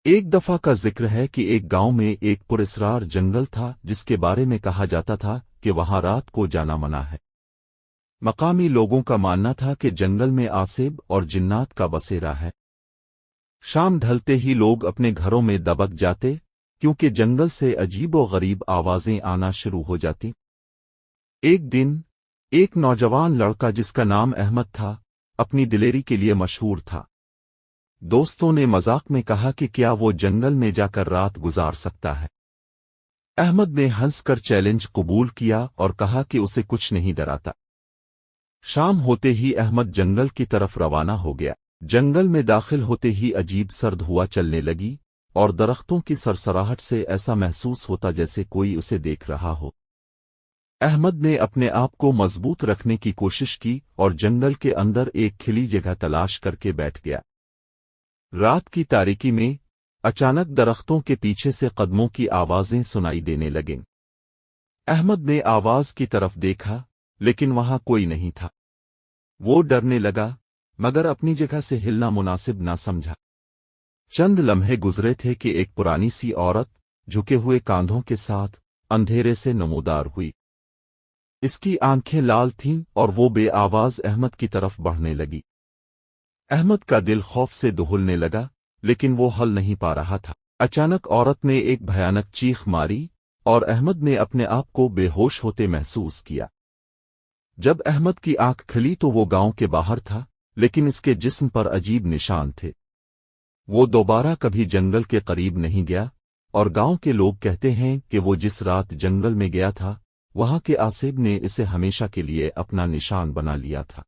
ایک دفعہ کا ذکر ہے کہ ایک گاؤں میں ایک پراسرار جنگل تھا جس کے بارے میں کہا جاتا تھا کہ وہاں رات کو جانا منع ہے۔ مقامی لوگوں کا ماننا تھا کہ جنگل میں آسیب اور جنات کا بسیرا ہے۔ شام ڈھلتے ہی لوگ اپنے گھروں میں دبک جاتے کیونکہ جنگل سے عجیب و غریب آوازیں آنا شروع ہو جاتی۔ ایک دن ایک نوجوان لڑکا جس کا نام احمد تھا اپنی دلیری کے لیے مشہور تھا۔ دوستوں نے مذاق میں کہا کہ کیا وہ جنگل میں جا کر رات گزار سکتا ہے۔ احمد نے ہنس کر چیلنج قبول کیا اور کہا کہ اسے کچھ نہیں ڈراتا۔ شام ہوتے ہی احمد جنگل کی طرف روانہ ہو گیا۔ جنگل میں داخل ہوتے ہی عجیب سرد ہوا چلنے لگی اور درختوں کی سرسراہٹ سے ایسا محسوس ہوتا جیسے کوئی اسے دیکھ رہا ہو۔ احمد نے اپنے آپ کو مضبوط رکھنے کی کوشش کی اور جنگل کے اندر ایک کھلی جگہ تلاش کر کے بیٹھ گیا۔ رات کی تاریکی میں اچانک درختوں کے پیچھے سے قدموں کی آوازیں سنائی دینے لگیں۔ احمد نے آواز کی طرف دیکھا لیکن وہاں کوئی نہیں تھا۔ وہ ڈرنے لگا مگر اپنی جگہ سے ہلنا مناسب نہ سمجھا۔ چند لمحے گزرے تھے کہ ایک پرانی سی عورت جھکے ہوئے کاندھوں کے ساتھ اندھیرے سے نمودار ہوئی۔ اس کی آنکھیں لال تھیں اور وہ بے آواز احمد کی طرف بڑھنے لگی۔ احمد کا دل خوف سے دہلنے لگا لیکن وہ حل نہیں پا رہا تھا۔ اچانک عورت نے ایک بھیانک چیخ ماری اور احمد نے اپنے آپ کو بے ہوش ہوتے محسوس کیا۔ جب احمد کی آنکھ کھلی تو وہ گاؤں کے باہر تھا لیکن اس کے جسم پر عجیب نشان تھے۔ وہ دوبارہ کبھی جنگل کے قریب نہیں گیا اور گاؤں کے لوگ کہتے ہیں کہ وہ جس رات جنگل میں گیا تھا وہاں کے آسیب نے اسے ہمیشہ کے لیے اپنا نشان بنا لیا تھا۔